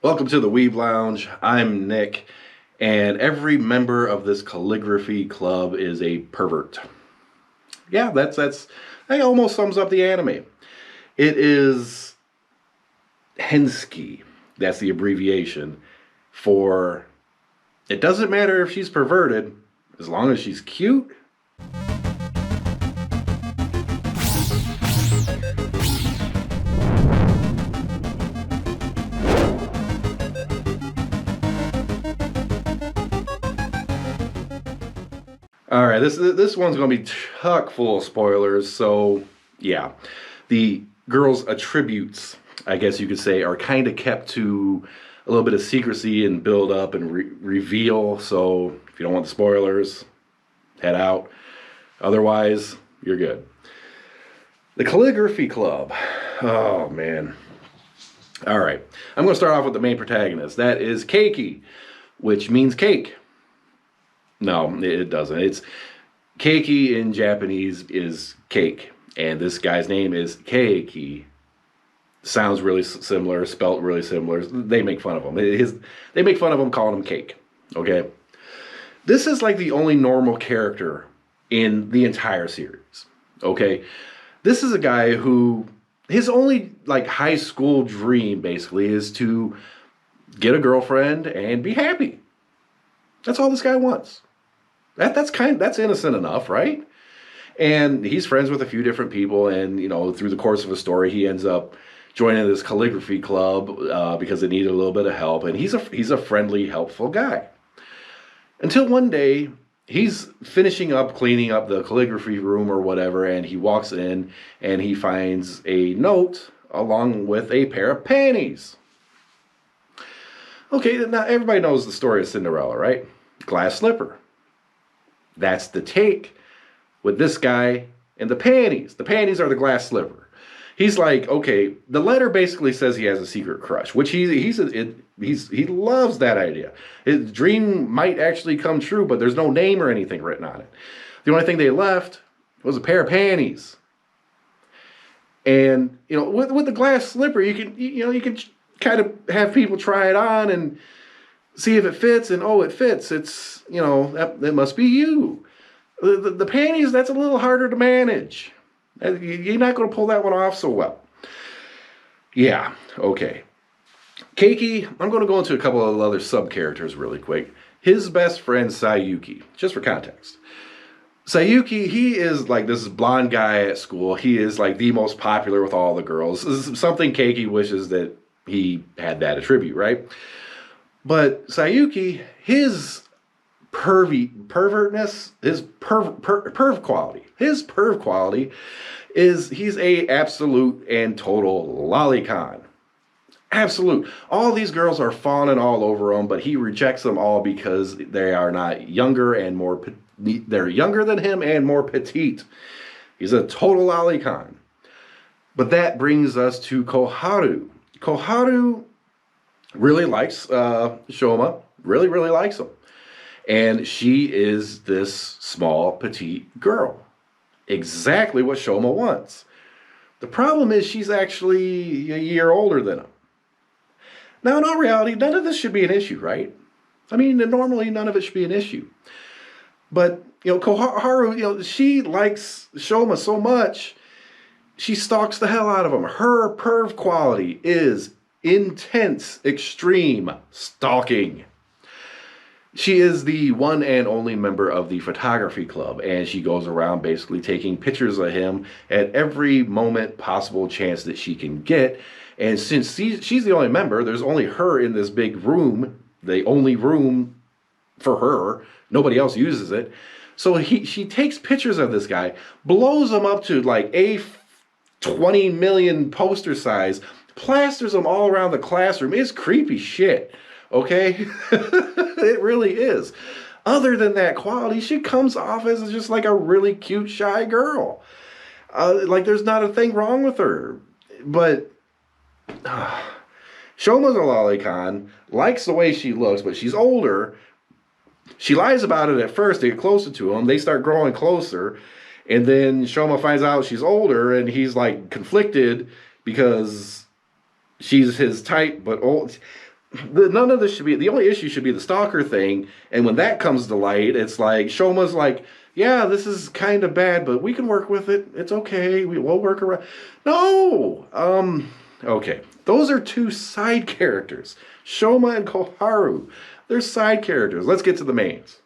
Welcome to the Weeb Lounge. I'm Nick, and every member of this calligraphy club is a pervert. Yeah, that almost sums up the anime. It is Hensuki. That's the abbreviation for it doesn't matter if she's perverted as long as she's cute. All right, this one's going to be chock full of spoilers. So, yeah, the girl's attributes, I guess you could say, are kind of kept to a little bit of secrecy and build up and reveal. So, if you don't want the spoilers, head out. Otherwise, you're good. The Calligraphy Club. Oh man. All right, I'm going to start off with the main protagonist. That is Keiki, which means cake. No, it doesn't. It's keiki in Japanese is cake, and this guy's name is Keiki. Sounds really similar, spelt really similar. They make fun of him. They make fun of him calling him cake. Okay, this is like the only normal character in the entire series. Okay, this is a guy who his only like high school dream basically is to get a girlfriend and be happy. That's all this guy wants. That's innocent enough, right? And he's friends with a few different people, and through the course of a story, he ends up joining this calligraphy club because it needed a little bit of help. And he's a friendly, helpful guy. Until one day, he's finishing up cleaning up the calligraphy room or whatever, and he walks in and he finds a note along with a pair of panties. Okay, now everybody knows the story of Cinderella, right? Glass slipper. That's the take with this guy and the panties. The panties are the glass slipper. He's like, okay, the letter basically says he has a secret crush, which he loves that idea. His dream might actually come true, but there's no name or anything written on it. The only thing they left was a pair of panties. And with the glass slipper, you can kind of have people try it on and see if it fits, and it fits. It's, that must be you. The panties, that's a little harder to manage. You're not going to pull that one off so well. Yeah, okay. Keiki, I'm going to go into a couple of other sub-characters really quick. His best friend, Sayuki, just for context. Sayuki, he is like this blonde guy at school. He is like the most popular with all the girls. This is something Keiki wishes that he had that attribute, right? But Sayuki, his pervertness, his perv quality is he's a absolute and total lolicon. Absolute. All these girls are fawning all over him, but he rejects them all because they are not younger and more. They're younger than him and more petite. He's a total lolicon. But that brings us to Koharu. Koharu really likes Shoma, really likes him. And she is this small, petite girl. Exactly what Shoma wants. The problem is she's actually a year older than him. Now, in all reality, none of this should be an issue, right? I mean, normally none of it should be an issue. But, Koharu, she likes Shoma so much, she stalks the hell out of him. Her perv quality is intense, extreme stalking. She is the one and only member of the photography club, and she goes around basically taking pictures of him at every moment possible chance that she can get. And since she's the only member, there's only her in this big room, the only room for her. Nobody else uses it. So she takes pictures of this guy, blows him up to like a 20 million poster size, plasters them all around the classroom. It's creepy shit, okay? It really is. Other than that quality, she comes off as just like a really cute, shy girl. Like there's not a thing wrong with her. But Shoma's a lolicon, likes the way she looks, but she's older. She lies about it at first to get closer to him. They start growing closer. And then Shoma finds out she's older, and he's like conflicted because she's his type, but old. none of this should be, the only issue should be the stalker thing. And when that comes to light, it's like, Shoma's like, yeah, this is kind of bad, but we can work with it. It's okay. We'll work around. No! Okay. Those are two side characters. Shoma and Koharu. They're side characters. Let's get to the mains.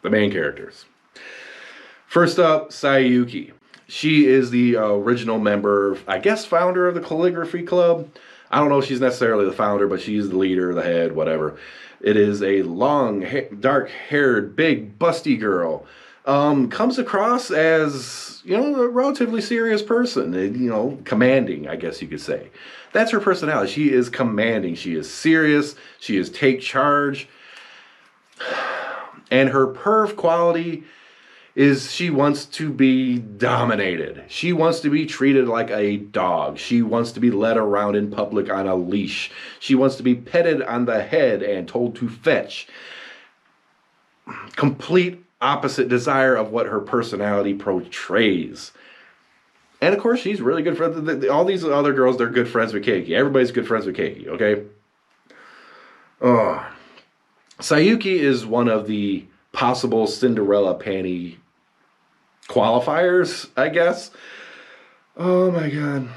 The main characters. First up, Sayuki. She is the original member, I guess founder of the calligraphy club. I don't know if she's necessarily the founder, but she's the leader, the head, whatever. It is a long, dark-haired, big, busty girl. Comes across as, a relatively serious person. Commanding, I guess you could say. That's her personality. She is commanding. She is serious. She is take charge. And her perv quality is she wants to be dominated. She wants to be treated like a dog. She wants to be led around in public on a leash. She wants to be petted on the head and told to fetch. Complete opposite desire of what her personality portrays. And of course, she's really good friends. All these other girls, they're good friends with Keiki. Everybody's good friends with Keiki, okay? Sayuki is one of the possible Cinderella panty qualifiers, I guess. Oh my god.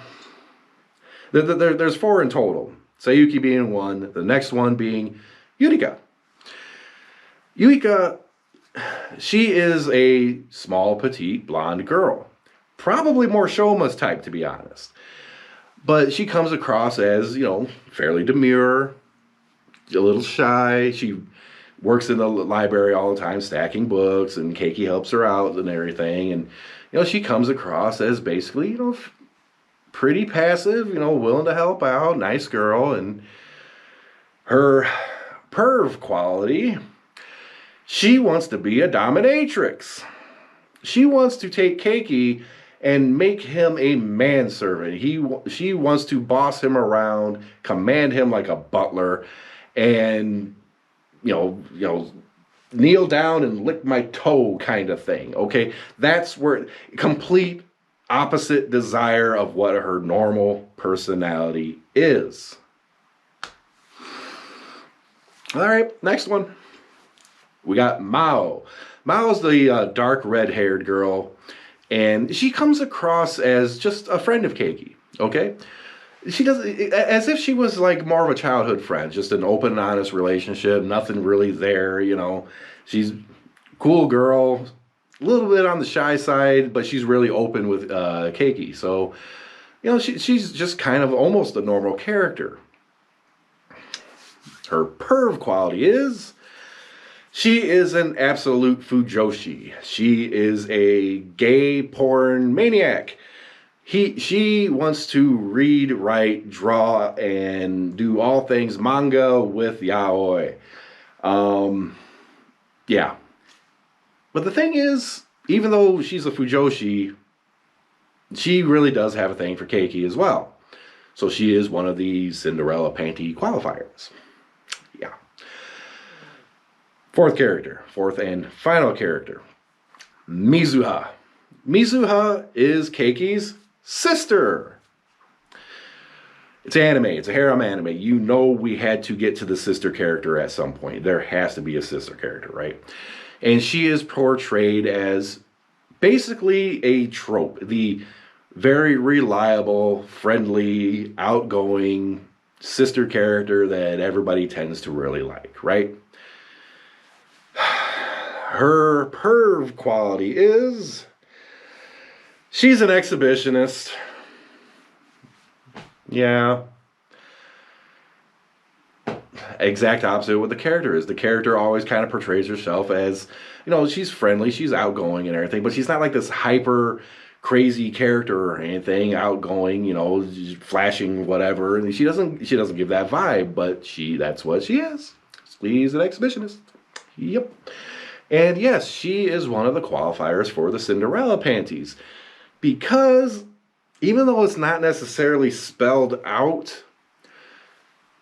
There's 4 in total. Sayuki being one. The next one being Yurika. Yurika, she is a small, petite, blonde girl. Probably more Shoma's type, to be honest. But she comes across as, fairly demure, a little shy. She works in the library all the time, stacking books, and Keiki helps her out and everything. And, she comes across as basically, pretty passive, willing to help out, nice girl. And her perv quality, she wants to be a dominatrix. She wants to take Keiki and make him a manservant. She wants to boss him around, command him like a butler, and kneel down and lick my toe kind of thing. Okay, that's where complete opposite desire of what her normal personality is. All right, next one. We got Mao. Mao's the dark red-haired girl, and she comes across as just a friend of Keiki. Okay. She does as if she was like more of a childhood friend, just an open and honest relationship, nothing really there, She's a cool girl, a little bit on the shy side, but she's really open with Keiki. So, she's just kind of almost a normal character. Her perv quality is she is an absolute fujoshi. She is a gay porn maniac. She wants to read, write, draw, and do all things manga with yaoi. Yeah. But the thing is, even though she's a fujoshi, she really does have a thing for Keiki as well. So she is one of the Cinderella panty qualifiers. Yeah. Fourth and final character, Mizuha. Mizuha is Keiki's sister. It's anime. It's a harem anime. We had to get to the sister character at some point. There has to be a sister character, right? And she is portrayed as basically a trope. The very reliable, friendly, outgoing sister character that everybody tends to really like, right? Her perv quality is she's an exhibitionist. Yeah. Exact opposite of what the character is. The character always kind of portrays herself as, she's friendly, she's outgoing and everything, but she's not like this hyper crazy character or anything, outgoing, flashing whatever. And she doesn't give that vibe, but that's what she is. She's an exhibitionist. Yep. And yes, she is one of the qualifiers for the Cinderella panties. Because even though it's not necessarily spelled out,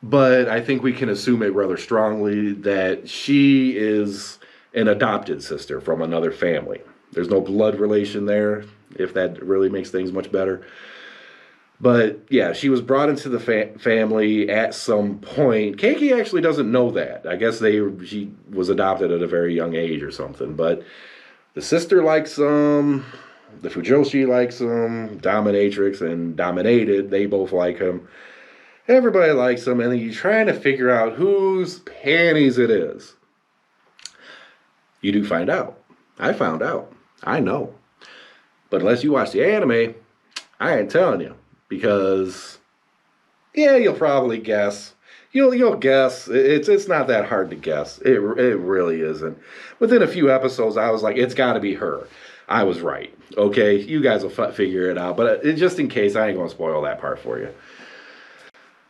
but I think we can assume it rather strongly that she is an adopted sister from another family. There's no blood relation there, if that really makes things much better. But yeah, she was brought into the family at some point. Keiki actually doesn't know that. I guess she was adopted at a very young age or something. But the sister likes him. The Fujoshi likes him. Dominatrix and Dominated, they both like him. Everybody likes him, and then you're trying to figure out whose panties it is. You do find out. I found out. I know. But unless you watch the anime, I ain't telling you. Because, yeah, you'll probably guess. You'll guess. It's not that hard to guess. It really isn't. Within a few episodes, I was like, it's got to be her. I was right. Okay, you guys will figure it out. But just in case, I ain't going to spoil that part for you.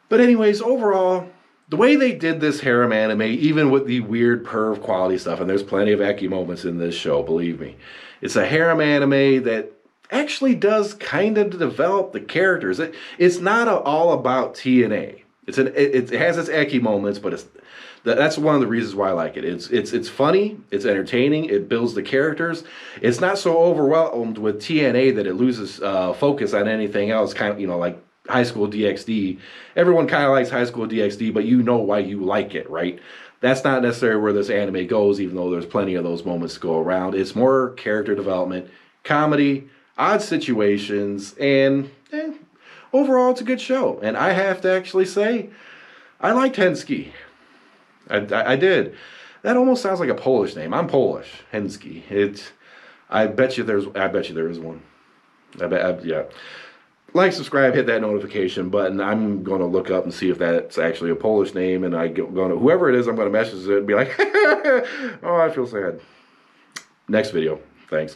But anyways, overall, the way they did this harem anime, even with the weird perv quality stuff, and there's plenty of ecchi moments in this show, believe me. It's a harem anime that actually does kind of develop the characters. It's not all about TNA. It has its ecchi moments, but that's one of the reasons why I like it. It's funny, it's entertaining, it builds the characters. It's not so overwhelmed with TNA that it loses focus on anything else. Kind of, like High School DxD. Everyone kind of likes High School DxD, but you know why you like it, right? That's not necessarily where this anime goes, even though there's plenty of those moments to go around. It's more character development, comedy, odd situations, and overall it's a good show. And I have to actually say, I liked Hensuki. I did. That almost sounds like a Polish name. I'm Polish. Hensuki. I bet you there is one. Yeah. Like, subscribe, hit that notification button. I'm going to look up and see if that's actually a Polish name, and whoever it is, I'm going to message it and be like, oh, I feel sad. Next video. Thanks.